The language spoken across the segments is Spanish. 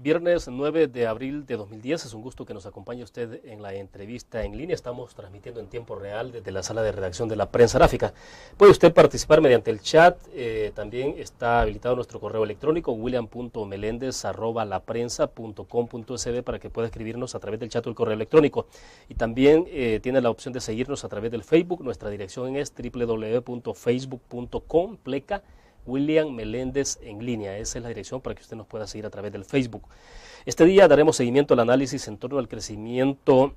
Viernes 9 de abril de 2010, es un gusto que nos acompañe usted en la entrevista en línea. Estamos transmitiendo en tiempo real desde la sala de redacción de la Prensa Gráfica. Puede usted participar mediante el chat, también está habilitado nuestro correo electrónico william.melendez@laprensa.com.sb para que pueda escribirnos a través del chat o el correo electrónico. Y también tiene la opción de seguirnos a través del Facebook. Nuestra dirección es www.facebook.com/ William Meléndez en línea. Esa es la dirección para que usted nos pueda seguir a través del Facebook. Este día daremos seguimiento al análisis en torno al crecimiento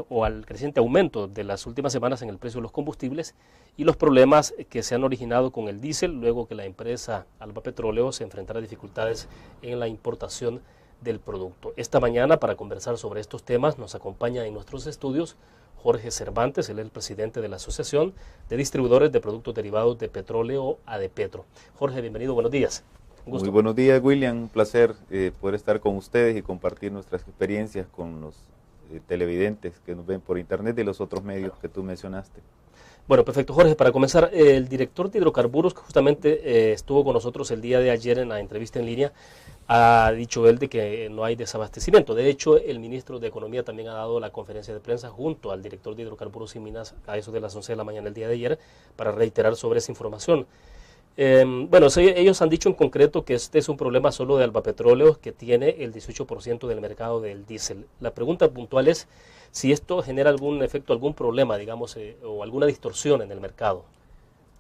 o al creciente aumento de las últimas semanas en el precio de los combustibles y los problemas que se han originado con el diésel luego que la empresa Alba Petróleo se enfrentara a dificultades en la importación del producto. Esta mañana, para conversar sobre estos temas, nos acompaña en nuestros estudios Jorge Cervantes, él es el presidente de la Asociación de Distribuidores de Productos Derivados de Petróleo, ADEPetro. Jorge, bienvenido, buenos días. Un gusto. Muy buenos días, William, un placer poder estar con ustedes y compartir nuestras experiencias con los televidentes que nos ven por internet y los otros medios que tú mencionaste. Bueno, perfecto. Jorge, para comenzar, el director de hidrocarburos, que justamente estuvo con nosotros el día de ayer en la entrevista en línea, ha dicho él de que no hay desabastecimiento. De hecho, el ministro de Economía también ha dado la conferencia de prensa junto al director de hidrocarburos y minas a eso de las 11 de la mañana el día de ayer para reiterar sobre esa información. Bueno, ellos han dicho en concreto que este es un problema solo de Alba Petróleo, que tiene el 18% del mercado del diésel. La pregunta puntual es si esto genera algún efecto, algún problema, digamos, o alguna distorsión en el mercado.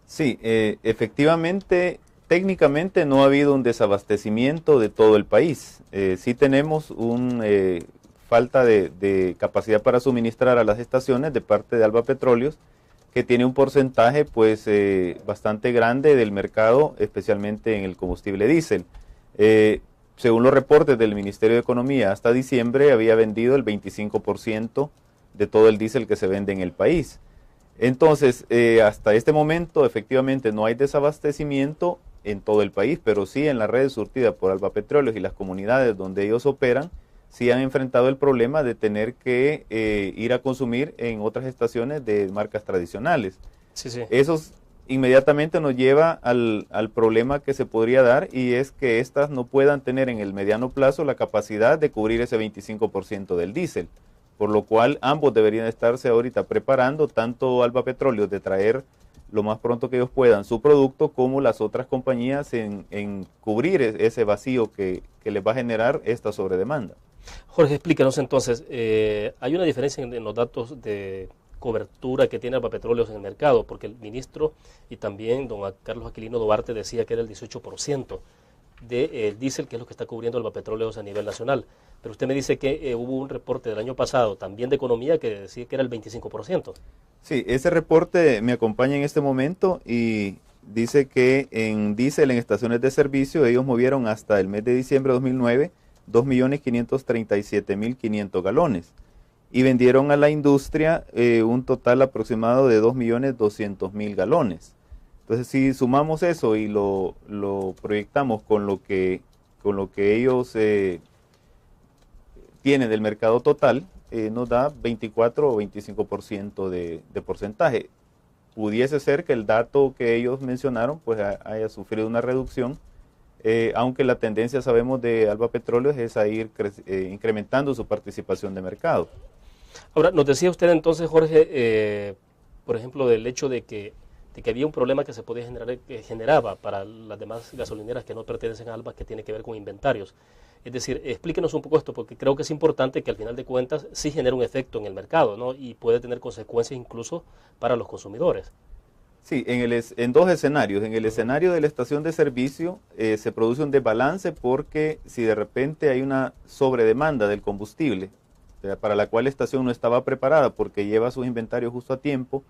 Sí, efectivamente, técnicamente no ha habido un desabastecimiento de todo el país. Sí tenemos una falta de capacidad para suministrar a las estaciones de parte de Alba Petróleos, que tiene un porcentaje pues bastante grande del mercado, especialmente en el combustible diésel. Según los reportes del Ministerio de Economía, hasta diciembre había vendido el 25% de todo el diésel que se vende en el país. Entonces, hasta este momento, efectivamente, no hay desabastecimiento en todo el país, pero sí en las redes surtidas por Alba Petróleos y las comunidades donde ellos operan, sí han enfrentado el problema de tener que ir a consumir en otras estaciones de marcas tradicionales. Sí, sí. Eso inmediatamente nos lleva al problema que se podría dar, y es que éstas no puedan tener en el mediano plazo la capacidad de cubrir ese 25% del diésel, por lo cual ambos deberían estarse ahorita preparando, tanto Alba Petróleo de traer lo más pronto que ellos puedan su producto, como las otras compañías en cubrir ese vacío que les va a generar esta sobredemanda. Jorge, explícanos entonces, hay una diferencia en los datos de cobertura que tiene Alba Petróleos en el mercado, porque el ministro y también don Carlos Aquilino Duarte decía que era el 18% del diésel, que es lo que está cubriendo Alba Petróleos a nivel nacional. Pero usted me dice que hubo un reporte del año pasado, también de economía, que decía que era el 25%. Sí, ese reporte me acompaña en este momento y dice que en diésel en estaciones de servicio ellos movieron hasta el mes de diciembre de 2009 2.537.500 galones y vendieron a la industria un total aproximado de 2.200.000 galones. Entonces, si sumamos eso y lo proyectamos con lo que ellos tienen del mercado total, nos da 24 o 25% de porcentaje. Pudiese ser que el dato que ellos mencionaron pues haya sufrido una reducción, aunque la tendencia, sabemos, de Alba Petróleos es a ir incrementando su participación de mercado. Ahora, nos decía usted entonces, Jorge, por ejemplo, del hecho de que había un problema que se podía generar, que generaba para las demás gasolineras que no pertenecen a Alba, que tiene que ver con inventarios. Es decir, explíquenos un poco esto, porque creo que es importante que al final de cuentas sí genere un efecto en el mercado, ¿no? Y puede tener consecuencias incluso para los consumidores. Sí, en dos escenarios. En el escenario de la estación de servicio se produce un desbalance porque si de repente hay una sobredemanda del combustible, para la cual la estación no estaba preparada porque lleva sus inventarios justo a tiempo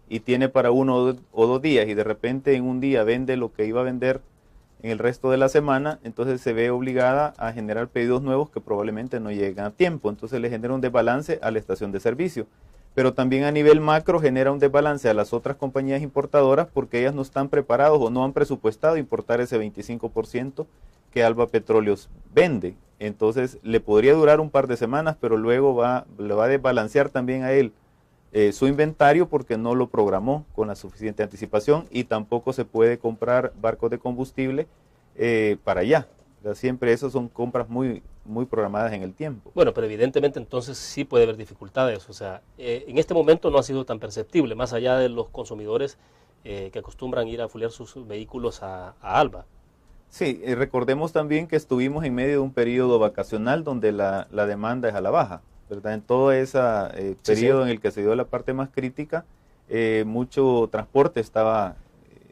y tiene para 1 o 2 días, y de repente en un día vende lo que iba a vender en el resto de la semana, entonces se ve obligada a generar pedidos nuevos que probablemente no llegan a tiempo. Entonces le genera un desbalance a la estación de servicio. Pero también a nivel macro genera un desbalance a las otras compañías importadoras porque ellas no están preparados o no han presupuestado importar ese 25% que Alba Petróleos vende. Entonces le podría durar un par de semanas, pero luego le va a desbalancear también a él su inventario porque no lo programó con la suficiente anticipación, y tampoco se puede comprar barcos de combustible para allá. O sea, siempre esas son compras muy muy programadas en el tiempo. Bueno, pero evidentemente entonces sí puede haber dificultades. O sea, en este momento no ha sido tan perceptible, más allá de los consumidores que acostumbran ir a fulear sus vehículos a Alba. Sí, recordemos también que estuvimos en medio de un periodo vacacional donde la demanda es a la baja, ¿verdad? En todo ese periodo en el que se dio la parte más crítica, mucho transporte estaba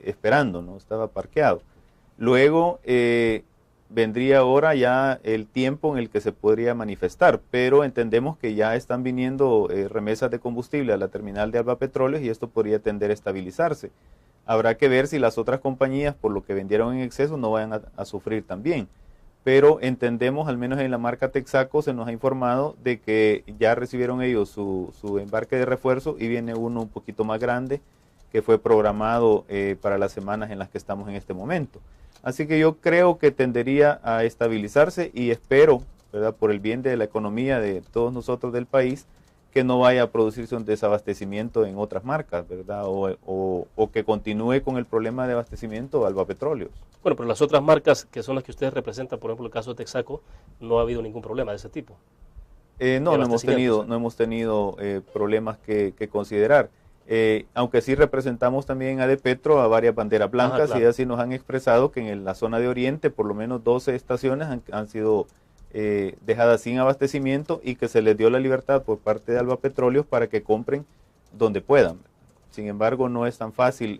esperando, ¿no? Estaba parqueado. Luego vendría ahora ya el tiempo en el que se podría manifestar, pero entendemos que ya están viniendo remesas de combustible a la terminal de Alba Petróleos y esto podría tender a estabilizarse. Habrá que ver si las otras compañías, por lo que vendieron en exceso, no vayan a sufrir también. Pero entendemos, al menos en la marca Texaco, se nos ha informado de que ya recibieron ellos su embarque de refuerzo y viene uno un poquito más grande que fue programado para las semanas en las que estamos en este momento. Así que yo creo que tendería a estabilizarse y espero, ¿verdad?, por el bien de la economía de todos nosotros del país, que no vaya a producirse un desabastecimiento en otras marcas, ¿verdad? O que continúe con el problema de abastecimiento Alba Petróleos. Bueno, pero las otras marcas que son las que ustedes representan, por ejemplo el caso de Texaco, no ha habido ningún problema de ese tipo. No hemos tenido problemas que considerar. Aunque sí representamos también a Adepetro, a varias banderas blancas, claro. Y así nos han expresado que en la zona de Oriente por lo menos 12 estaciones han sido dejadas sin abastecimiento y que se les dio la libertad por parte de Alba Petróleos para que compren donde puedan. Sin embargo, no es tan fácil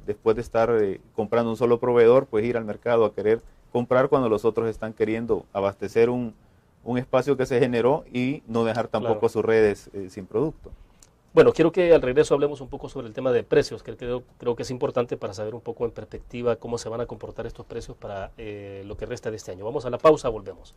después de estar comprando un solo proveedor, pues ir al mercado a querer comprar cuando los otros están queriendo abastecer un espacio que se generó y no dejar tampoco claro. Sus redes sin producto. Bueno, quiero que al regreso hablemos un poco sobre el tema de precios, que creo que es importante para saber un poco en perspectiva cómo se van a comportar estos precios para lo que resta de este año. Vamos a la pausa, volvemos.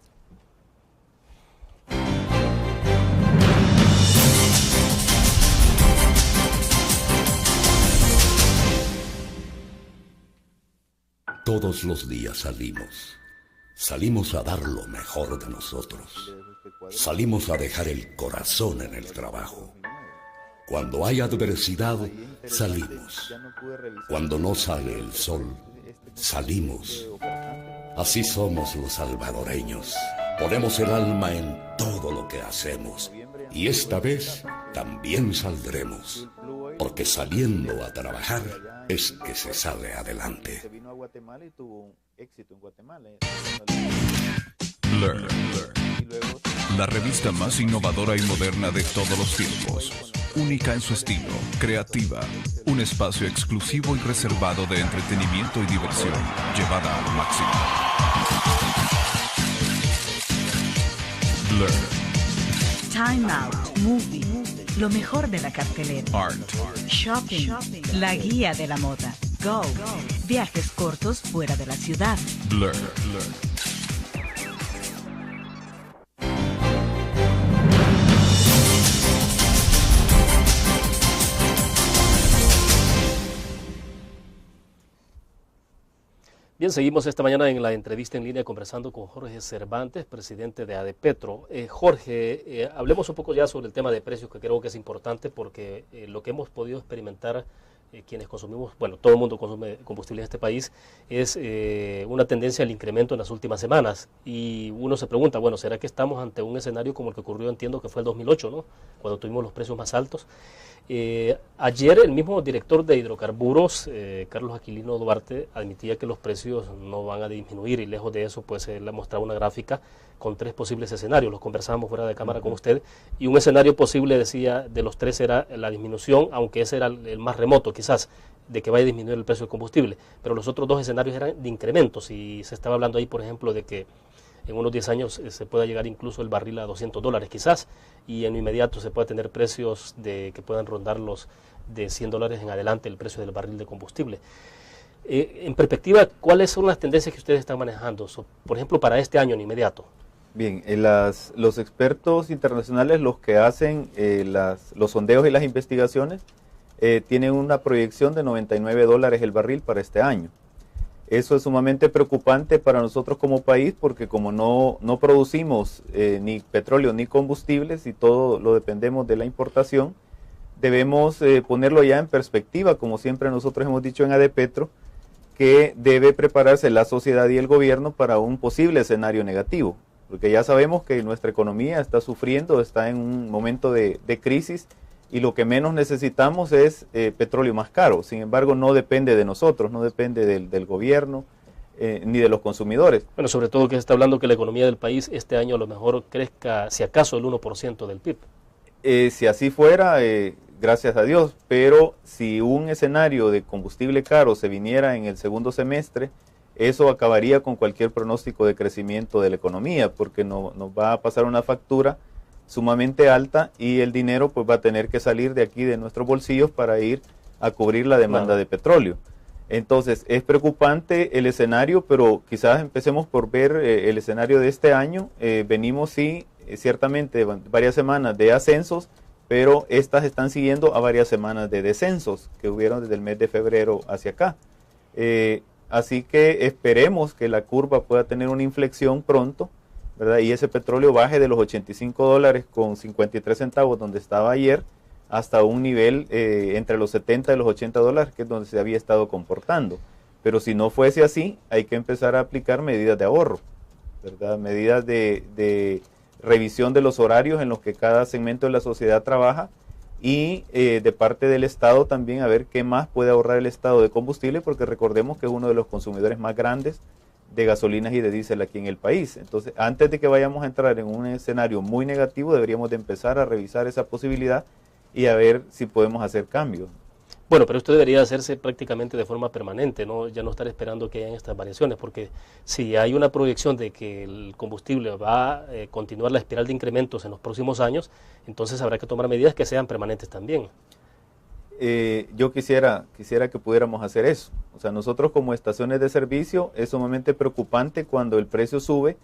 Todos los días salimos a dar lo mejor de nosotros, salimos a dejar el corazón en el trabajo. Cuando hay adversidad, salimos. Cuando no sale el sol, salimos. Así somos los salvadoreños. Ponemos el alma en todo lo que hacemos. Y esta vez también saldremos. Porque saliendo a trabajar es que se sale adelante. Learn. La revista más innovadora y moderna de todos los tiempos. Única en su estilo, creativa. Un espacio exclusivo y reservado de entretenimiento y diversión, llevada al máximo. Learn. Time Out, Movie, lo mejor de la cartelera. Art. Shopping, la guía de la moda. Go, viajes cortos fuera de la ciudad. Blur. Bien, seguimos esta mañana en la entrevista en línea conversando con Jorge Cervantes, presidente de Adepetro. Jorge, hablemos un poco ya sobre el tema de precios, que creo que es importante porque lo que hemos podido experimentar quienes consumimos, bueno, todo el mundo consume combustible en este país, es una tendencia al incremento en las últimas semanas. Y uno se pregunta, bueno, ¿será que estamos ante un escenario como el que ocurrió, entiendo que fue el 2008, ¿no?, cuando tuvimos los precios más altos? Ayer el mismo director de hidrocarburos, Carlos Aquilino Duarte, admitía que los precios no van a disminuir y lejos de eso, pues él ha mostrado una gráfica con 3 posibles escenarios. Los conversábamos fuera de cámara con usted y un escenario posible, decía, de los 3 era la disminución, aunque ese era el más remoto quizás, de que vaya a disminuir el precio del combustible, pero los otros 2 escenarios eran de incrementos y se estaba hablando ahí, por ejemplo, de que en unos 10 años se pueda llegar incluso el barril a $200 quizás, y en inmediato se pueda tener precios que puedan rondar los de $100 en adelante el precio del barril de combustible. En perspectiva, ¿cuáles son las tendencias que ustedes están manejando, por ejemplo, para este año en inmediato? Bien, los expertos internacionales, los que hacen los sondeos y las investigaciones, tienen una proyección de $99 el barril para este año. Eso es sumamente preocupante para nosotros como país porque como no producimos ni petróleo ni combustibles y todo lo dependemos de la importación, debemos ponerlo ya en perspectiva, como siempre nosotros hemos dicho en Adepetro, que debe prepararse la sociedad y el gobierno para un posible escenario negativo. porque ya sabemos que nuestra economía está sufriendo, está en un momento de crisis, y lo que menos necesitamos es petróleo más caro. Sin embargo, no depende de nosotros, no depende del gobierno, ni de los consumidores. Bueno, sobre todo que se está hablando que la economía del país este año a lo mejor crezca, si acaso, el 1% del PIB. Si así fuera, gracias a Dios, pero si un escenario de combustible caro se viniera en el segundo semestre, eso acabaría con cualquier pronóstico de crecimiento de la economía, porque nos va a pasar una factura sumamente alta y el dinero pues va a tener que salir de aquí, de nuestros bolsillos, para ir a cubrir la demanda de petróleo. Entonces es preocupante el escenario, pero quizás empecemos por ver el escenario de este año. Venimos ciertamente varias semanas de ascensos, pero estas están siguiendo a varias semanas de descensos que hubieron desde el mes de febrero hacia acá. Así que esperemos que la curva pueda tener una inflexión pronto, ¿verdad? Y ese petróleo baje de los $85 con 53 centavos donde estaba ayer, hasta un nivel entre los 70 y los $80, que es donde se había estado comportando. Pero si no fuese así, hay que empezar a aplicar medidas de ahorro, ¿verdad? Medidas de revisión de los horarios en los que cada segmento de la sociedad trabaja, y de parte del Estado también a ver qué más puede ahorrar el Estado de combustible, porque recordemos que es uno de los consumidores más grandes de gasolinas y de diésel aquí en el país. Entonces, antes de que vayamos a entrar en un escenario muy negativo, deberíamos de empezar a revisar esa posibilidad y a ver si podemos hacer cambios. Bueno, pero esto debería hacerse prácticamente de forma permanente, ¿no? Ya no estar esperando que hayan estas variaciones, porque si hay una proyección de que el combustible va a continuar la espiral de incrementos en los próximos años, entonces habrá que tomar medidas que sean permanentes también. Yo quisiera que pudiéramos hacer eso. O sea, nosotros como estaciones de servicio es sumamente preocupante cuando el precio sube,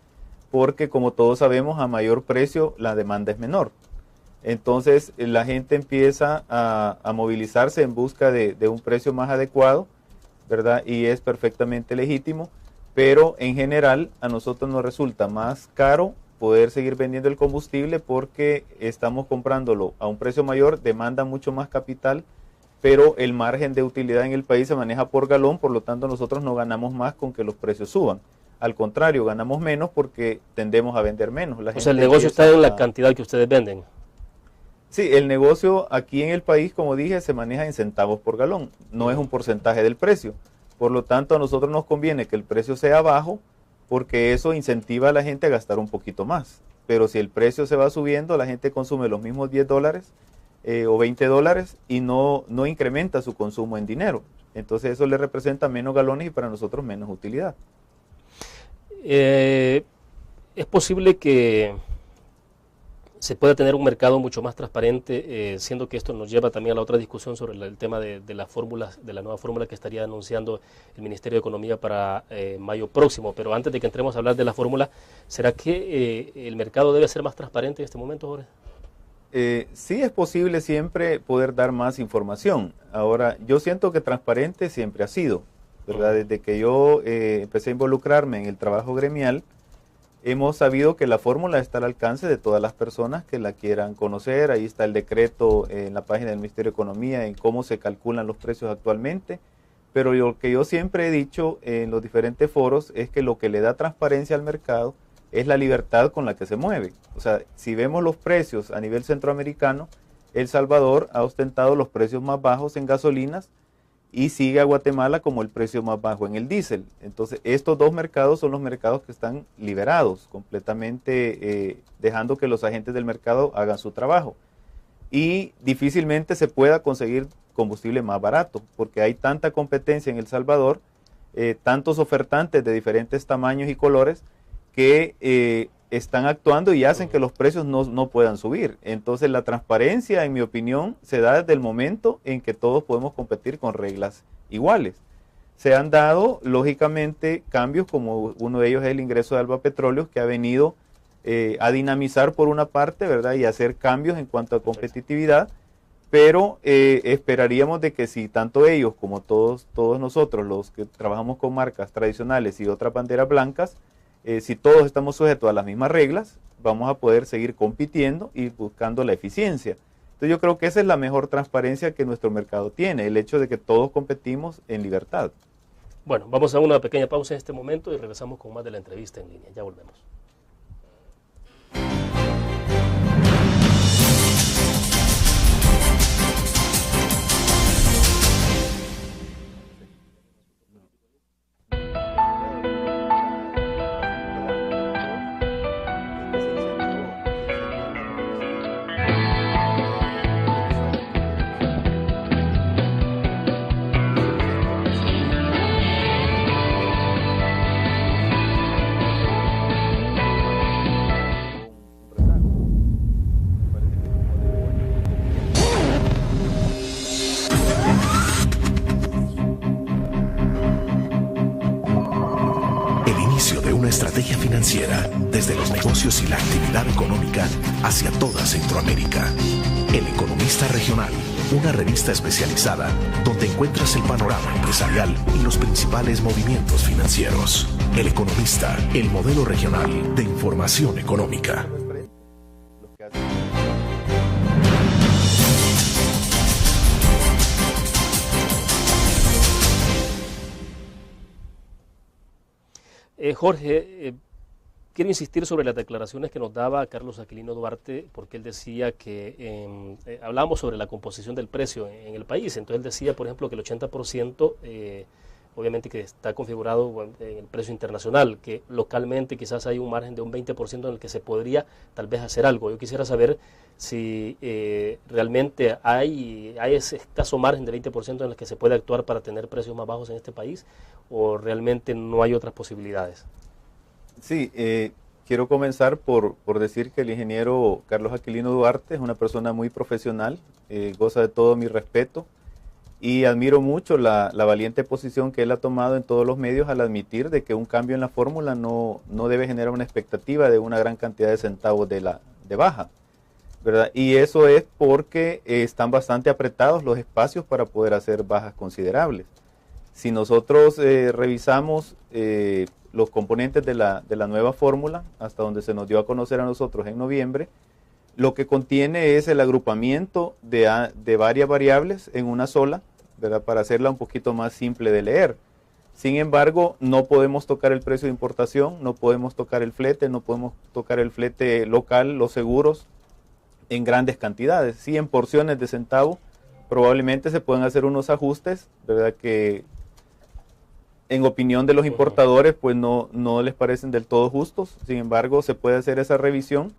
porque como todos sabemos, a mayor precio la demanda es menor. Entonces la gente empieza a movilizarse en busca de un precio más adecuado, ¿verdad? Y es perfectamente legítimo, pero en general a nosotros nos resulta más caro poder seguir vendiendo el combustible, porque estamos comprándolo a un precio mayor, demanda mucho más capital, pero el margen de utilidad en el país se maneja por galón, por lo tanto nosotros no ganamos más con que los precios suban. Al contrario, ganamos menos porque tendemos a vender menos. O sea, el negocio está en la cantidad que ustedes venden. Sí, el negocio aquí en el país, como dije, se maneja en centavos por galón, no es un porcentaje del precio. Por lo tanto, a nosotros nos conviene que el precio sea bajo, porque eso incentiva a la gente a gastar un poquito más. Pero si el precio se va subiendo, la gente consume los mismos $10 o $20 y no incrementa su consumo en dinero. Entonces eso le representa menos galones y para nosotros menos utilidad. Es posible que se pueda tener un mercado mucho más transparente, siendo que esto nos lleva también a la otra discusión sobre el tema de las fórmulas, de la nueva fórmula que estaría anunciando el Ministerio de Economía para mayo próximo. Pero antes de que entremos a hablar de la fórmula, ¿será que el mercado debe ser más transparente en este momento, Jorge? Sí, es posible siempre poder dar más información. Ahora, yo siento que transparente siempre ha sido, ¿verdad? Desde que yo empecé a involucrarme en el trabajo gremial, hemos sabido que la fórmula está al alcance de todas las personas que la quieran conocer. Ahí está el decreto en la página del Ministerio de Economía en cómo se calculan los precios actualmente. Pero lo que yo siempre he dicho en los diferentes foros es que lo que le da transparencia al mercado es la libertad con la que se mueve. O sea, si vemos los precios a nivel centroamericano, El Salvador ha ostentado los precios más bajos en gasolinas y sigue a Guatemala como el precio más bajo en el diésel. Entonces, estos dos mercados son los mercados que están liberados completamente, dejando que los agentes del mercado hagan su trabajo. Y difícilmente se pueda conseguir combustible más barato, porque hay tanta competencia en El Salvador, tantos ofertantes de diferentes tamaños y colores, que están actuando y hacen que los precios no puedan subir. Entonces la transparencia, en mi opinión, se da desde el momento en que todos podemos competir con reglas iguales. Se han dado, lógicamente, cambios, como uno de ellos es el ingreso de Alba Petróleos, que ha venido a dinamizar por una parte, ¿verdad? Y hacer cambios en cuanto a competitividad, pero esperaríamos de que si tanto ellos como todos nosotros, los que trabajamos con marcas tradicionales y otras banderas blancas, si todos estamos sujetos a las mismas reglas, vamos a poder seguir compitiendo y buscando la eficiencia. Entonces yo creo que esa es la mejor transparencia que nuestro mercado tiene, el hecho de que todos competimos en libertad. Bueno, vamos a una pequeña pausa en este momento y regresamos con más de la entrevista en línea. Ya volvemos. financiera, desde los negocios y la actividad económica hacia toda Centroamérica. El Economista Regional, una revista especializada donde encuentras el panorama empresarial y los principales movimientos financieros. El Economista, el modelo regional de información económica. Jorge, quiero insistir sobre las declaraciones que nos daba Carlos Aquilino Duarte, porque él decía que hablábamos sobre la composición del precio en el país. Entonces él decía, por ejemplo, que el 80% obviamente que está configurado en el precio internacional, que localmente quizás hay un margen de un 20% en el que se podría tal vez hacer algo. Yo quisiera saber si realmente hay ese escaso margen de 20% en el que se puede actuar para tener precios más bajos en este país, o realmente no hay otras posibilidades. Sí, quiero comenzar por decir que el ingeniero Carlos Aquilino Duarte es una persona muy profesional, goza de todo mi respeto, y admiro mucho la valiente posición que él ha tomado en todos los medios al admitir de que un cambio en la fórmula no debe generar una expectativa de una gran cantidad de centavos de baja, ¿verdad? Y eso es porque están bastante apretados los espacios para poder hacer bajas considerables. Si nosotros revisamos los componentes de la nueva fórmula, hasta donde se nos dio a conocer a nosotros en noviembre, lo que contiene es el agrupamiento de varias variables en una sola, ¿verdad? Para hacerla un poquito más simple de leer. Sin embargo, no podemos tocar el precio de importación, no podemos tocar el flete, no podemos tocar el flete local, los seguros en grandes cantidades. Sí, en porciones de centavo, probablemente se pueden hacer unos ajustes, ¿verdad? Que en opinión de los importadores, pues no les parecen del todo justos. Sin embargo, se puede hacer esa revisión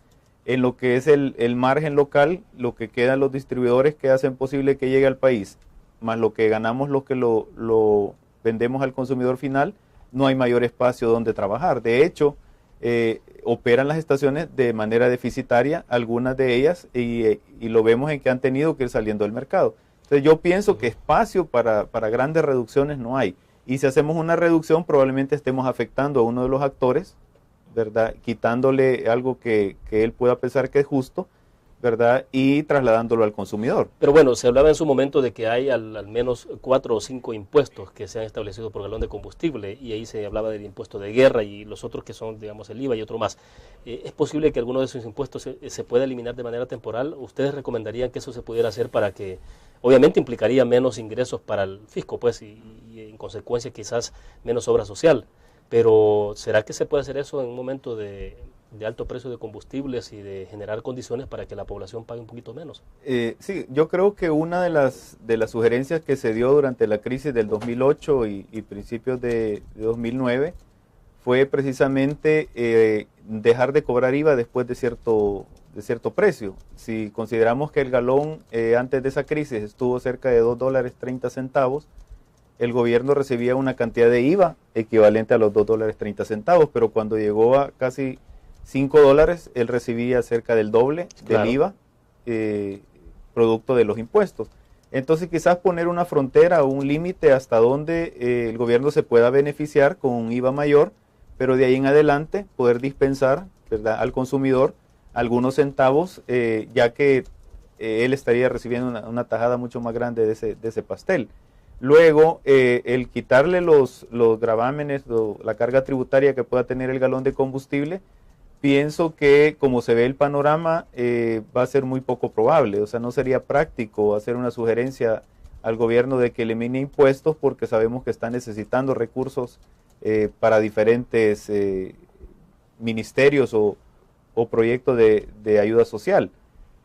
en lo que es el margen local, lo que quedan los distribuidores que hacen posible que llegue al país, más lo que ganamos los que lo vendemos al consumidor final, no hay mayor espacio donde trabajar. De hecho, operan las estaciones de manera deficitaria, algunas de ellas, y lo vemos en que han tenido que ir saliendo del mercado. Entonces yo pienso que espacio para grandes reducciones no hay. Y si hacemos una reducción, probablemente estemos afectando a uno de los actores, ¿verdad? Quitándole algo que él pueda pensar que es justo, ¿verdad? Y trasladándolo al consumidor. Pero bueno, se hablaba en su momento de que hay al menos 4 o 5 impuestos que se han establecido por galón de combustible, y ahí se hablaba del impuesto de guerra y los otros que son, digamos, el IVA y otro más. ¿Es posible que alguno de esos impuestos se pueda eliminar de manera temporal? ¿Ustedes recomendarían que eso se pudiera hacer para que, obviamente implicaría menos ingresos para el fisco, pues, y en consecuencia quizás menos obra social? Pero ¿será que se puede hacer eso en un momento de alto precio de combustibles y de generar condiciones para que la población pague un poquito menos? Sí, yo creo que una de las sugerencias que se dio durante la crisis del 2008 y principios de 2009 fue precisamente dejar de cobrar IVA después de cierto precio. Si consideramos que el galón antes de esa crisis estuvo cerca de $2.30, el gobierno recibía una cantidad de IVA equivalente a los $2.30, pero cuando llegó a casi $5, él recibía cerca del doble del IVA, producto de los impuestos. Entonces quizás poner una frontera o un límite hasta donde el gobierno se pueda beneficiar con un IVA mayor, pero de ahí en adelante poder dispensar, ¿verdad?, al consumidor algunos centavos, ya que él estaría recibiendo una tajada mucho más grande de ese pastel. Luego, el quitarle los gravámenes, la carga tributaria que pueda tener el galón de combustible, pienso que como se ve el panorama va a ser muy poco probable. O sea, no sería práctico hacer una sugerencia al gobierno de que elimine impuestos, porque sabemos que está necesitando recursos para diferentes ministerios o proyectos de ayuda social.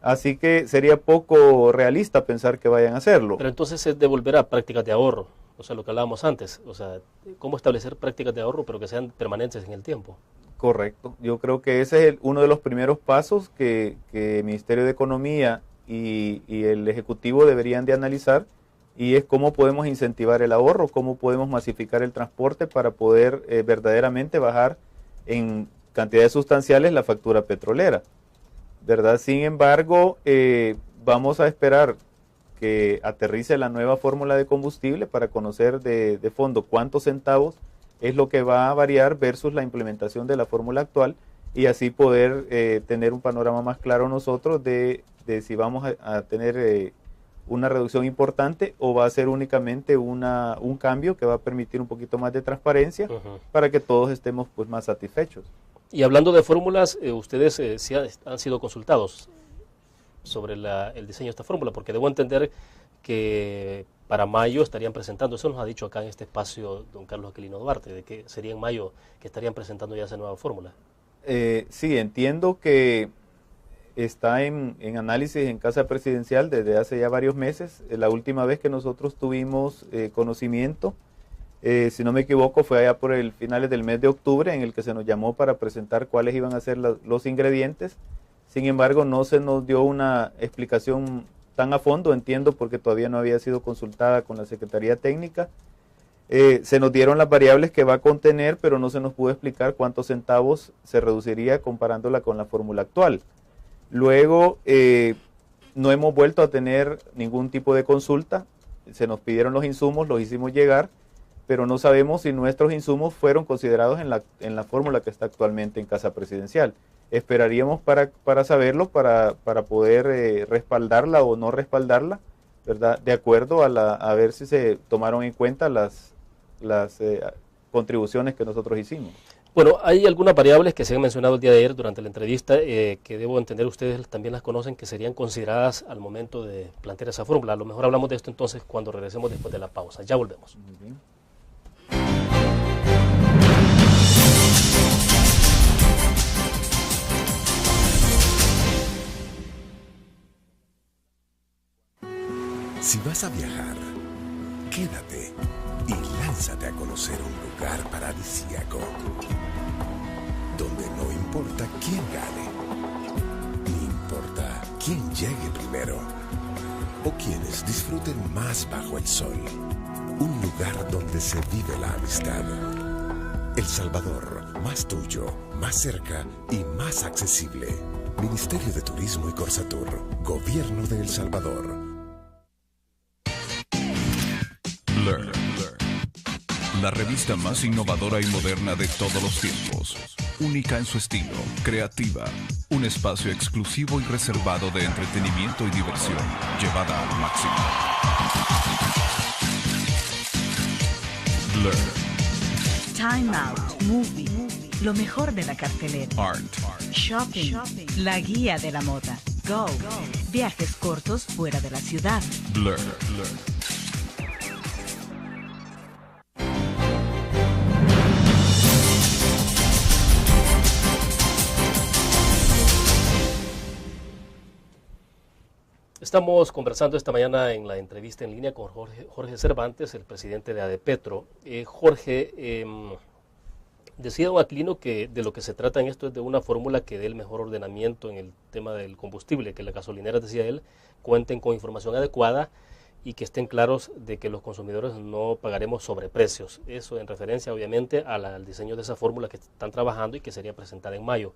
Así que sería poco realista pensar que vayan a hacerlo. Pero entonces es devolver a prácticas de ahorro, o sea, lo que hablábamos antes, o sea, cómo establecer prácticas de ahorro pero que sean permanentes en el tiempo. Correcto, yo creo que ese es uno de los primeros pasos que el Ministerio de Economía y el Ejecutivo deberían de analizar, y es cómo podemos incentivar el ahorro, cómo podemos masificar el transporte para poder verdaderamente bajar en cantidades sustanciales la factura petrolera, ¿verdad? Sin embargo, vamos a esperar que aterrice la nueva fórmula de combustible para conocer de fondo cuántos centavos es lo que va a variar versus la implementación de la fórmula actual, y así poder tener un panorama más claro nosotros de si vamos a tener una reducción importante o va a ser únicamente un cambio que va a permitir un poquito más de transparencia para que todos estemos pues más satisfechos. Y hablando de fórmulas, ustedes sí han sido consultados sobre el diseño de esta fórmula, porque debo entender que para mayo estarían presentando, eso nos ha dicho acá en este espacio don Carlos Aquilino Duarte, de que sería en mayo que estarían presentando ya esa nueva fórmula. Sí, entiendo que está en análisis en Casa Presidencial desde hace ya varios meses. La última vez que nosotros tuvimos conocimiento, si no me equivoco, fue allá por el finales del mes de octubre, en el que se nos llamó para presentar cuáles iban a ser los ingredientes. Sin embargo, no se nos dio una explicación tan a fondo, entiendo, porque todavía no había sido consultada con la Secretaría Técnica. Se nos dieron las variables que va a contener, pero no se nos pudo explicar cuántos centavos se reduciría comparándola con la fórmula actual. Luego, no hemos vuelto a tener ningún tipo de consulta. Se nos pidieron los insumos, los hicimos llegar, pero no sabemos si nuestros insumos fueron considerados en la fórmula que está actualmente en Casa Presidencial. Esperaríamos para saberlo, para poder respaldarla o no respaldarla, ¿verdad? De acuerdo a ver si se tomaron en cuenta las contribuciones que nosotros hicimos. Bueno, hay algunas variables que se han mencionado el día de ayer durante la entrevista, que debo entender ustedes también las conocen, que serían consideradas al momento de plantear esa fórmula. A lo mejor hablamos de esto entonces cuando regresemos después de la pausa. Ya volvemos. Muy bien. Si vas a viajar, quédate y lánzate a conocer un lugar paradisíaco, donde no importa quién gane, ni importa quién llegue primero, o quienes disfruten más bajo el sol. Un lugar donde se vive la amistad. El Salvador, más tuyo, más cerca y más accesible. Ministerio de Turismo y Corsatur, Gobierno de El Salvador. Learn, la revista más innovadora y moderna de todos los tiempos. Única en su estilo, creativa, un espacio exclusivo y reservado de entretenimiento y diversión, llevada al máximo. Learn. Time Out, Movie, lo mejor de la cartelera. Art. Shopping, la guía de la moda. Go, viajes cortos fuera de la ciudad. Blur. Estamos conversando esta mañana en la entrevista en línea con Jorge Cervantes, el presidente de ADEPETRO. Jorge, decía don Aquilino que de lo que se trata en esto es de una fórmula que dé el mejor ordenamiento en el tema del combustible, que las gasolineras, decía él, cuenten con información adecuada y que estén claros de que los consumidores no pagaremos sobreprecios. Eso en referencia obviamente al diseño de esa fórmula que están trabajando y que sería presentada en mayo.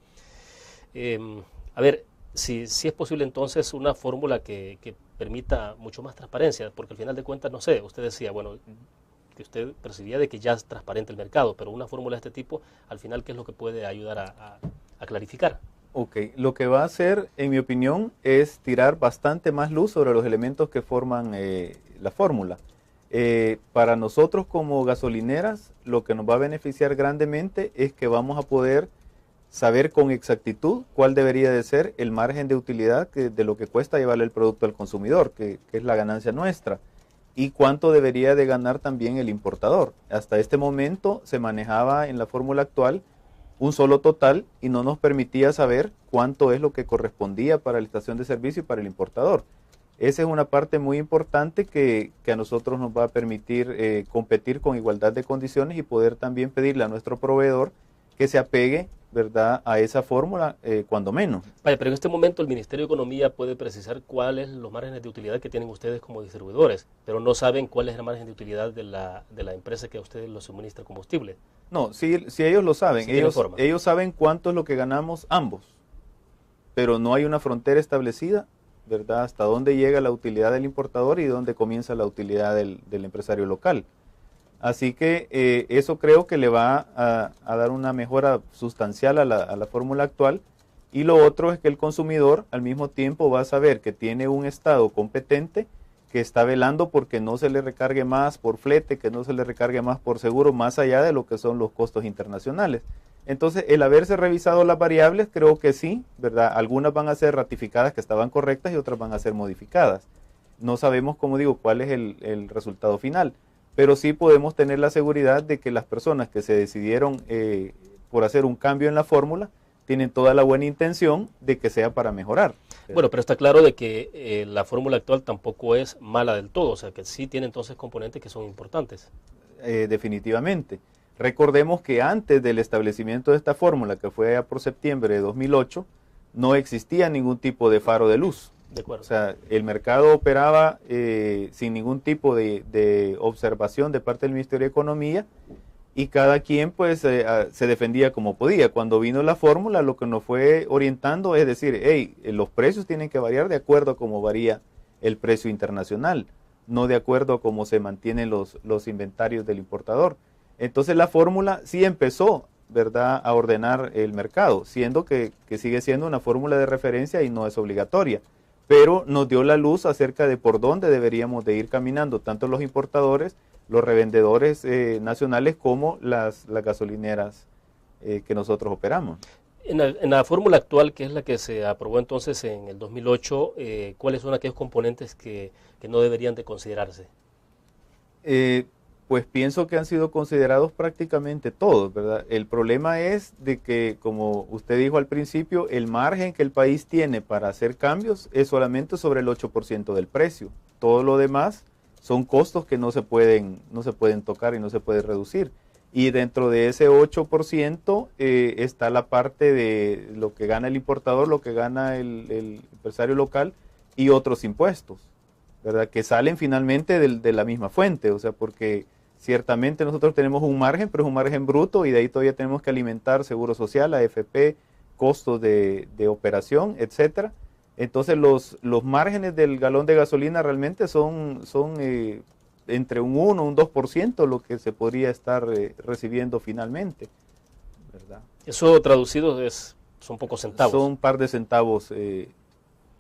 A ver, si es posible entonces una fórmula que permita mucho más transparencia, porque al final de cuentas, no sé, usted decía, bueno, que usted percibía de que ya es transparente el mercado, pero una fórmula de este tipo, al final, ¿qué es lo que puede ayudar a clarificar? Ok, lo que va a hacer, en mi opinión, es tirar bastante más luz sobre los elementos que forman la fórmula. Para nosotros como gasolineras, lo que nos va a beneficiar grandemente es que vamos a poder saber con exactitud cuál debería de ser el margen de utilidad de lo que cuesta llevarle el producto al consumidor, que es la ganancia nuestra, y cuánto debería de ganar también el importador. Hasta este momento se manejaba en la fórmula actual un solo total y no nos permitía saber cuánto es lo que correspondía para la estación de servicio y para el importador. Esa es una parte muy importante que a nosotros nos va a permitir competir con igualdad de condiciones y poder también pedirle a nuestro proveedor que se apegue, ¿verdad?, a esa fórmula, cuando menos. Vaya, pero en este momento el Ministerio de Economía puede precisar cuáles son los márgenes de utilidad que tienen ustedes como distribuidores, pero no saben cuál es el margen de utilidad de la empresa que a ustedes los suministra combustible. No, si ellos lo saben, Sí, ellos saben cuánto es lo que ganamos ambos, pero no hay una frontera establecida, ¿verdad?, hasta dónde llega la utilidad del importador y dónde comienza la utilidad del empresario local. Así que eso creo que le va a dar una mejora sustancial a la fórmula actual. Y lo otro es que el consumidor al mismo tiempo va a saber que tiene un Estado competente que está velando porque no se le recargue más por flete, que no se le recargue más por seguro, más allá de lo que son los costos internacionales. Entonces, el haberse revisado las variables, creo que sí, ¿verdad? Algunas van a ser ratificadas que estaban correctas y otras van a ser modificadas. No sabemos, como digo, cuál es el resultado final, pero sí podemos tener la seguridad de que las personas que se decidieron por hacer un cambio en la fórmula tienen toda la buena intención de que sea para mejorar. Bueno, pero está claro de que la fórmula actual tampoco es mala del todo, o sea que sí tiene entonces componentes que son importantes. Definitivamente. Recordemos que antes del establecimiento de esta fórmula, que fue por septiembre de 2008, no existía ningún tipo de faro de luz. De acuerdo. O sea, el mercado operaba sin ningún tipo de observación de parte del Ministerio de Economía y cada quien pues se defendía como podía. Cuando vino la fórmula, lo que nos fue orientando es decir, hey, los precios tienen que variar de acuerdo a cómo varía el precio internacional, no de acuerdo a cómo se mantienen los inventarios del importador. Entonces la fórmula sí empezó, ¿verdad?, a ordenar el mercado, siendo que sigue siendo una fórmula de referencia y no es obligatoria, pero nos dio la luz acerca de por dónde deberíamos de ir caminando, tanto los importadores, los revendedores nacionales como las gasolineras que nosotros operamos. En la fórmula actual, que es la que se aprobó entonces en el 2008, ¿cuáles son aquellos componentes que no deberían de considerarse? Pues pienso que han sido considerados prácticamente todos, ¿verdad? El problema es de que, como usted dijo al principio, el margen que el país tiene para hacer cambios es solamente sobre el 8% del precio. Todo lo demás son costos que no se pueden tocar y no se puede reducir. Y dentro de ese 8% está la parte de lo que gana el importador, lo que gana el empresario local y otros impuestos, ¿verdad? Que salen finalmente de la misma fuente, o sea, porque ciertamente nosotros tenemos un margen, pero es un margen bruto y de ahí todavía tenemos que alimentar seguro social, AFP, costos de operación, etcétera. Entonces los márgenes del galón de gasolina realmente son entre un 1 o un 2% lo que se podría estar recibiendo finalmente, ¿verdad? Eso traducido son pocos centavos. Son un par de centavos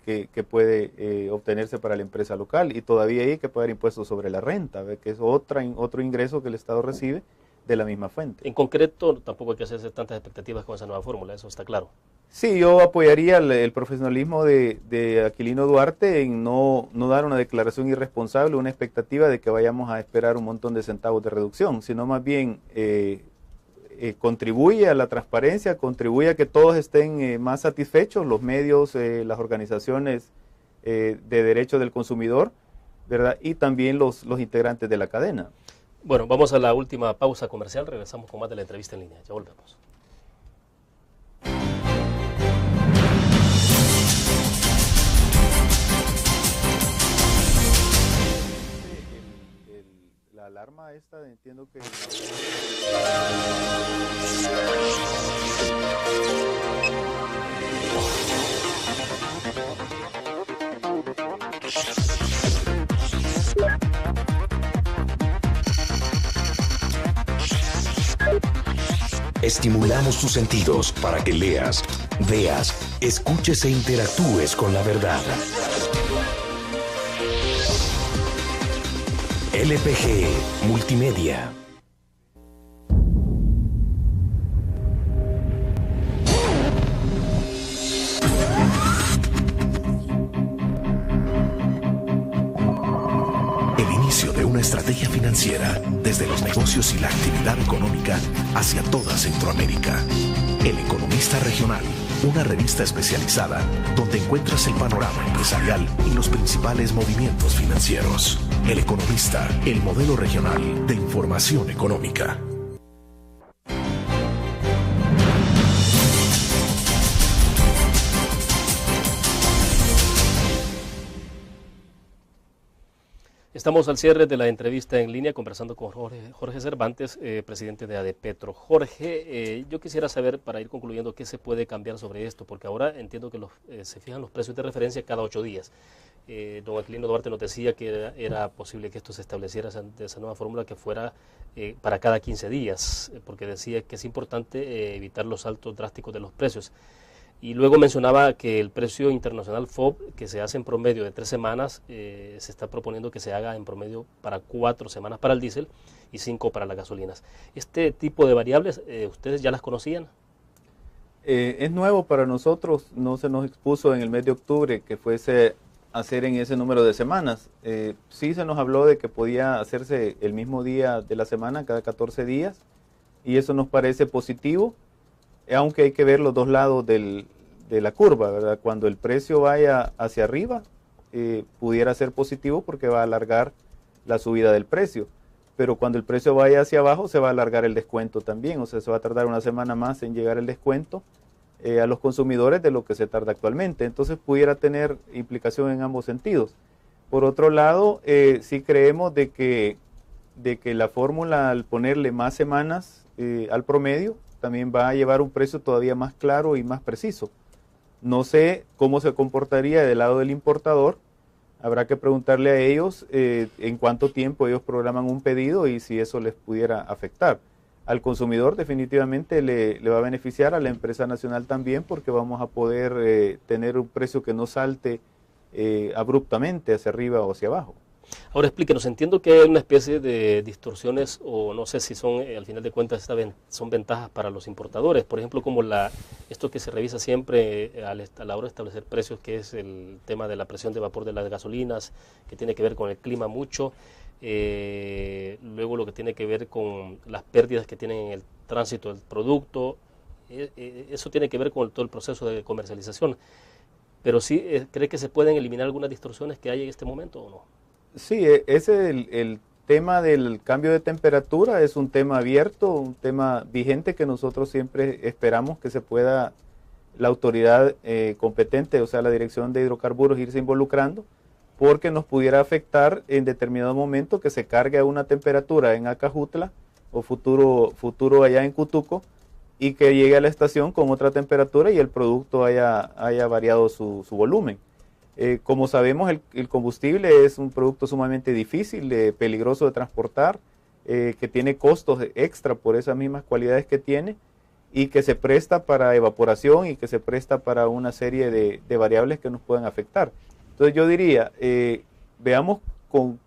que puede obtenerse para la empresa local y todavía hay que pagar impuestos sobre la renta, ¿ve? Que es otro ingreso que el Estado recibe de la misma fuente. En concreto, tampoco hay que hacerse tantas expectativas con esa nueva fórmula, eso está claro. Sí, yo apoyaría el profesionalismo de Aquilino Duarte en no dar una declaración irresponsable, una expectativa de que vayamos a esperar un montón de centavos de reducción, sino más bien contribuye a la transparencia, contribuye a que todos estén más satisfechos, los medios, las organizaciones de derechos del consumidor, ¿verdad? Y también los integrantes de la cadena. Bueno, vamos a la última pausa comercial, regresamos con más de la entrevista en línea, ya volvemos. La alarma esta, entiendo que... Estimulamos tus sentidos para que leas, veas, escuches e interactúes con la verdad. LPG Multimedia. El inicio de una estrategia financiera desde los negocios y la actividad económica hacia toda Centroamérica. El Economista Regional, una revista especializada donde encuentras el panorama empresarial y los principales movimientos financieros. El Economista, el modelo regional de información económica. Estamos al cierre de la entrevista en línea conversando con Jorge Cervantes, presidente de Adepetro. Jorge, yo quisiera saber, para ir concluyendo, qué se puede cambiar sobre esto, porque ahora entiendo que se fijan los precios de referencia cada 8 días. Don Aquilino Duarte nos decía que era posible que esto se estableciera de esa nueva fórmula que fuera para cada 15 días, porque decía que es importante evitar los saltos drásticos de los precios. Y luego mencionaba que el precio internacional FOB, que se hace en promedio de 3 semanas, se está proponiendo que se haga en promedio para 4 semanas para el diésel y 5 para las gasolinas. Este tipo de variables, ¿ustedes ya las conocían? Es nuevo para nosotros, no se nos expuso en el mes de octubre que fuese hacer en ese número de semanas. Sí se nos habló de que podía hacerse el mismo día de la semana, cada 14 días, y eso nos parece positivo, aunque hay que ver los dos lados de la curva, ¿verdad? Cuando el precio vaya hacia arriba, pudiera ser positivo porque va a alargar la subida del precio, pero cuando el precio vaya hacia abajo se va a alargar el descuento también, o sea, se va a tardar una semana más en llegar el descuento a los consumidores de lo que se tarda actualmente. Entonces pudiera tener implicación en ambos sentidos. Por otro lado, sí creemos de que la fórmula, al ponerle más semanas al promedio, también va a llevar un precio todavía más claro y más preciso. No sé cómo se comportaría del lado del importador. Habrá que preguntarle a ellos en cuánto tiempo ellos programan un pedido y si eso les pudiera afectar. Al consumidor definitivamente le va a beneficiar, a la empresa nacional también, porque vamos a poder tener un precio que no salte abruptamente hacia arriba o hacia abajo. Ahora explíquenos, entiendo que hay una especie de distorsiones, o no sé si son, al final de cuentas, son ventajas para los importadores, por ejemplo, como esto que se revisa siempre a la hora de establecer precios, que es el tema de la presión de vapor de las gasolinas, que tiene que ver con el clima mucho, luego lo que tiene que ver con las pérdidas que tienen en el tránsito del producto, eso tiene que ver con todo el proceso de comercialización, pero sí, ¿cree que se pueden eliminar algunas distorsiones que hay en este momento o no? Sí, el tema del cambio de temperatura es un tema abierto, un tema vigente que nosotros siempre esperamos que se pueda la autoridad competente, o sea, la Dirección de Hidrocarburos, irse involucrando, porque nos pudiera afectar en determinado momento que se cargue a una temperatura en Acajutla o futuro allá en Cutuco y que llegue a la estación con otra temperatura y el producto haya variado su volumen. Como sabemos, el combustible es un producto sumamente difícil, peligroso de transportar, que tiene costos extra por esas mismas cualidades que tiene y que se presta para evaporación y que se presta para una serie de variables que nos pueden afectar. Entonces yo diría, veamos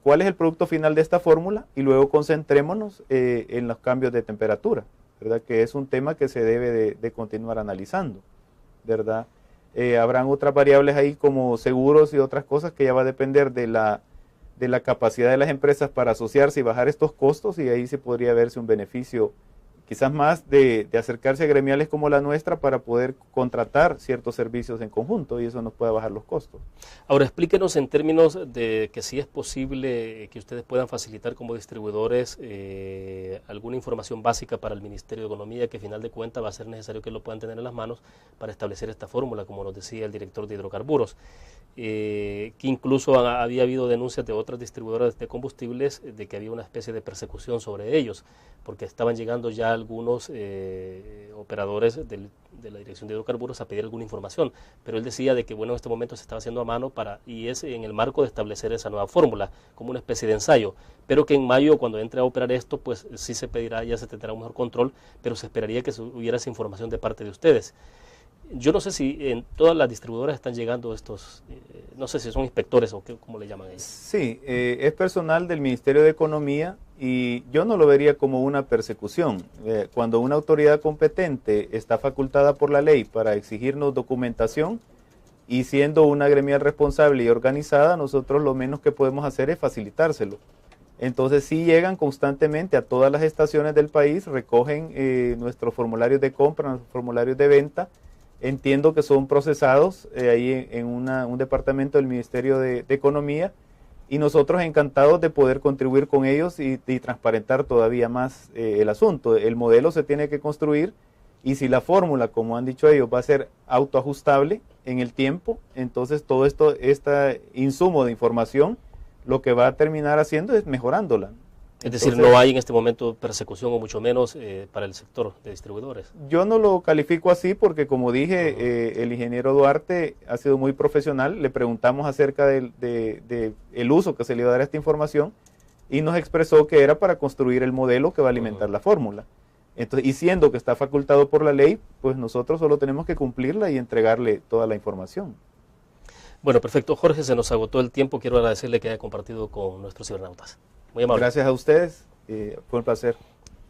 cuál es el producto final de esta fórmula y luego concentrémonos en los cambios de temperatura, ¿verdad? Que es un tema que se debe de continuar analizando, ¿verdad? Habrán otras variables ahí como seguros y otras cosas que ya va a depender de la capacidad de las empresas para asociarse y bajar estos costos, y ahí se podría verse un beneficio quizás más de acercarse a gremiales como la nuestra para poder contratar ciertos servicios en conjunto y eso nos puede bajar los costos. Ahora explíquenos en términos de que si es posible que ustedes puedan facilitar como distribuidores alguna información básica para el Ministerio de Economía, que al final de cuentas va a ser necesario que lo puedan tener en las manos para establecer esta fórmula, como nos decía el director de Hidrocarburos, que incluso había habido denuncias de otras distribuidoras de combustibles de que había una especie de persecución sobre ellos, porque estaban llegando ya algunos operadores de la Dirección de Hidrocarburos a pedir alguna información, pero él decía de que bueno, en este momento se estaba haciendo a mano y es en el marco de establecer esa nueva fórmula, como una especie de ensayo, pero que en mayo, cuando entre a operar esto, pues sí se pedirá, ya se tendrá un mejor control, pero se esperaría que hubiera esa información de parte de ustedes. Yo no sé si en todas las distribuidoras están llegando estos, no sé si son inspectores o cómo le llaman ellos. Sí, es personal del Ministerio de Economía y yo no lo vería como una persecución. Cuando una autoridad competente está facultada por la ley para exigirnos documentación y siendo una gremial responsable y organizada, nosotros lo menos que podemos hacer es facilitárselo. Entonces sí llegan constantemente a todas las estaciones del país, recogen nuestros formularios de compra, nuestros formularios de venta. Entiendo que son procesados ahí en un departamento del Ministerio de Economía y nosotros encantados de poder contribuir con ellos y transparentar todavía más el asunto. El modelo se tiene que construir y si la fórmula, como han dicho ellos, va a ser autoajustable en el tiempo, entonces todo este insumo de información lo que va a terminar haciendo es mejorándola. Es decir, no hay en este momento persecución o mucho menos para el sector de distribuidores. Yo no lo califico así porque, como dije, el ingeniero Duarte ha sido muy profesional. Le preguntamos acerca del uso que se le iba a dar a esta información y nos expresó que era para construir el modelo que va a alimentar la fórmula. Entonces, y siendo que está facultado por la ley, pues nosotros solo tenemos que cumplirla y entregarle toda la información. Bueno, perfecto. Jorge, se nos agotó el tiempo. Quiero agradecerle que haya compartido con nuestros cibernautas. Muy amable. Gracias a ustedes, fue un placer.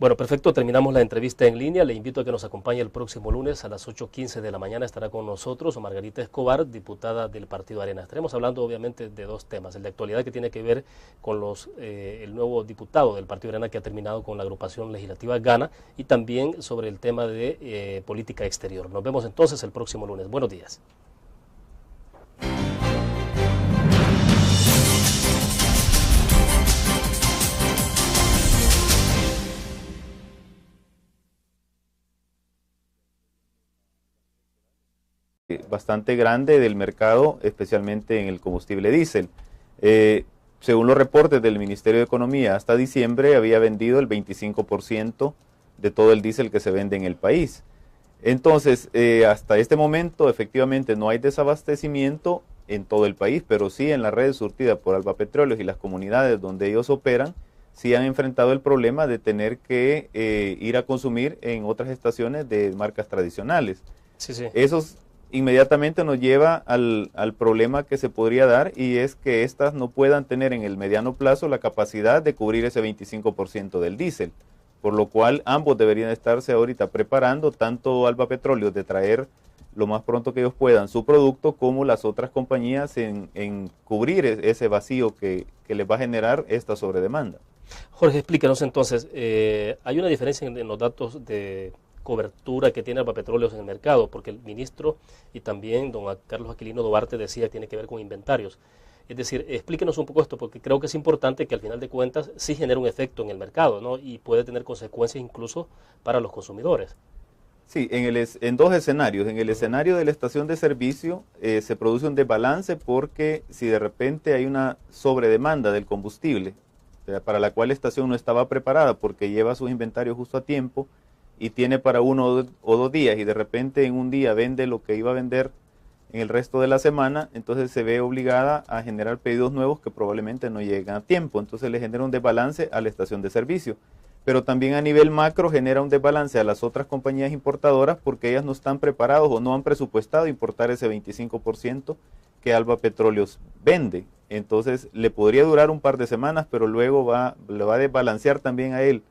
Bueno, perfecto, terminamos la entrevista en línea. Le invito a que nos acompañe el próximo lunes a las 8:15 de la mañana. Estará con nosotros Margarita Escobar, diputada del Partido Arena. Estaremos hablando obviamente de dos temas. El de actualidad, que tiene que ver con el nuevo diputado del Partido Arena que ha terminado con la agrupación legislativa Gana, y también sobre el tema de política exterior. Nos vemos entonces el próximo lunes. Buenos días. Bastante grande del mercado, especialmente en el combustible diésel. Según los reportes del Ministerio de Economía, hasta diciembre había vendido el 25% de todo el diésel que se vende en el país. Entonces, hasta este momento, efectivamente, no hay desabastecimiento en todo el país, pero sí en las redes surtidas por Alba Petróleos y las comunidades donde ellos operan, sí han enfrentado el problema de tener que ir a consumir en otras estaciones de marcas tradicionales. Sí, sí. Esos inmediatamente nos lleva al problema que se podría dar, y es que éstas no puedan tener en el mediano plazo la capacidad de cubrir ese 25% del diésel, por lo cual ambos deberían estarse ahorita preparando, tanto Alba Petróleos de traer lo más pronto que ellos puedan su producto, como las otras compañías en cubrir ese vacío que les va a generar esta sobredemanda. Jorge, explícanos entonces, hay una diferencia en los datos de cobertura que tiene Alba Petróleos en el mercado, porque el ministro y también don Carlos Aquilino Duarte decía que tiene que ver con inventarios. Es decir, explíquenos un poco esto, porque creo que es importante que al final de cuentas sí genera un efecto en el mercado, ¿no? Y puede tener consecuencias incluso para los consumidores. Sí, en dos escenarios. En el escenario de la estación de servicio se produce un desbalance porque si de repente hay una sobredemanda del combustible, para la cual la estación no estaba preparada porque lleva sus inventarios justo a tiempo, y tiene para 1 o 2 días, y de repente en un día vende lo que iba a vender en el resto de la semana, entonces se ve obligada a generar pedidos nuevos que probablemente no llegan a tiempo. Entonces le genera un desbalance a la estación de servicio. Pero también a nivel macro genera un desbalance a las otras compañías importadoras porque ellas no están preparadas o no han presupuestado importar ese 25% que Alba Petróleos vende. Entonces le podría durar un par de semanas, pero luego le va a desbalancear también a él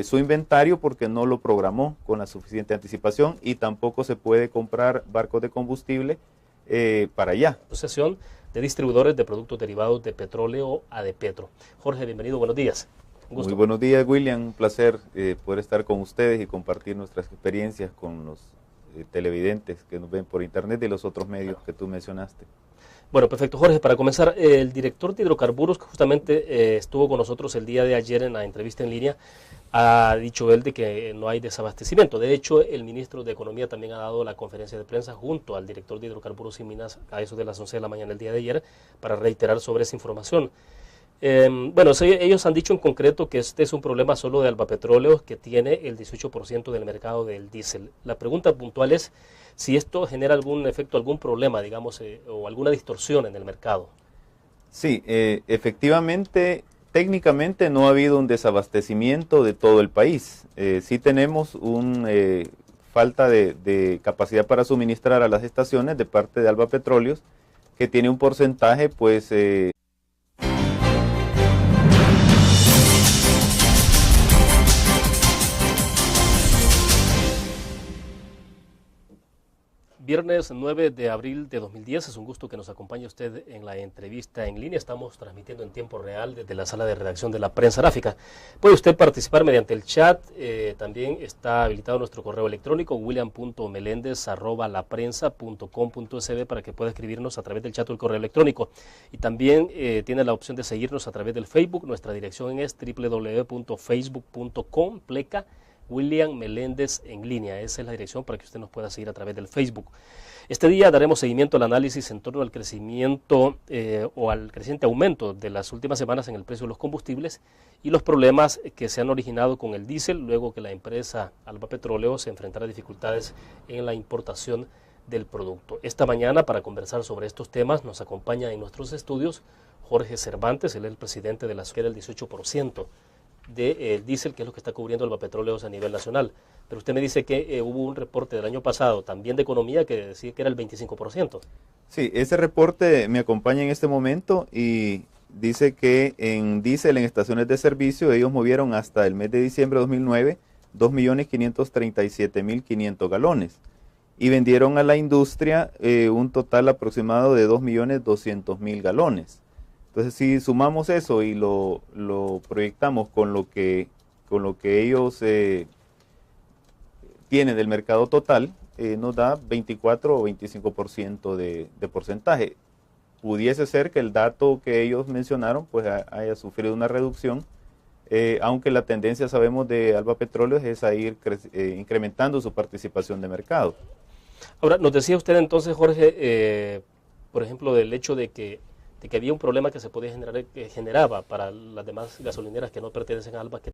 su inventario porque no lo programó con la suficiente anticipación, y tampoco se puede comprar barcos de combustible para allá. Asociación de Distribuidores de Productos Derivados de Petróleo, ADEPetro. Jorge, bienvenido, buenos días. Un gusto. Muy buenos días, William, un placer poder estar con ustedes y compartir nuestras experiencias con los televidentes que nos ven por internet y los otros medios que tú mencionaste. Bueno, perfecto. Jorge, para comenzar, el director de hidrocarburos, que justamente estuvo con nosotros el día de ayer en la entrevista en línea, ha dicho él de que no hay desabastecimiento. De hecho, el ministro de Economía también ha dado la conferencia de prensa junto al director de hidrocarburos y minas a eso de las 11 de la mañana el día de ayer para reiterar sobre esa información. Bueno, ellos han dicho en concreto que este es un problema solo de Alba Petróleos, que tiene el 18% del mercado del diésel. La pregunta puntual es si esto genera algún efecto, algún problema, digamos, o alguna distorsión en el mercado. Sí, efectivamente, técnicamente no ha habido un desabastecimiento de todo el país. Sí tenemos una falta de capacidad para suministrar a las estaciones de parte de Alba Petróleos, que tiene un porcentaje, pues... Viernes 9 de abril de 2010, es un gusto que nos acompañe usted en la entrevista en línea. Estamos transmitiendo en tiempo real desde la sala de redacción de la Prensa Gráfica. Puede usted participar mediante el chat, también está habilitado nuestro correo electrónico william.melendez@laprensa.com.sb para que pueda escribirnos a través del chat o el correo electrónico. Y también tiene la opción de seguirnos a través del Facebook. Nuestra dirección es www.facebook.com/pleca William Meléndez en línea. Esa es la dirección para que usted nos pueda seguir a través del Facebook. Este día daremos seguimiento al análisis en torno al crecimiento o al creciente aumento de las últimas semanas en el precio de los combustibles y los problemas que se han originado con el diésel luego que la empresa Alba Petróleo se enfrentara a dificultades en la importación del producto. Esta mañana, para conversar sobre estos temas, nos acompaña en nuestros estudios Jorge Cervantes. Él es el presidente de la SUER, el 18% del diésel, que es lo que está cubriendo Alba Petróleos a nivel nacional. Pero usted me dice que hubo un reporte del año pasado, también de economía, que decía que era el 25%. Sí, ese reporte me acompaña en este momento y dice que en diésel en estaciones de servicio ellos movieron hasta el mes de diciembre de 2009 2.537.500 galones y vendieron a la industria un total aproximado de 2.200.000 galones. Entonces, si sumamos eso y lo proyectamos con lo que ellos tienen del mercado total, nos da 24 o 25% de porcentaje. Pudiese ser que el dato que ellos mencionaron pues haya sufrido una reducción, aunque la tendencia, sabemos, de Alba Petróleos es a ir incrementando su participación de mercado. Ahora, nos decía usted entonces, Jorge, por ejemplo, del hecho de que había un problema que se podía generar, que generaba para las demás gasolineras que no pertenecen a Alba, que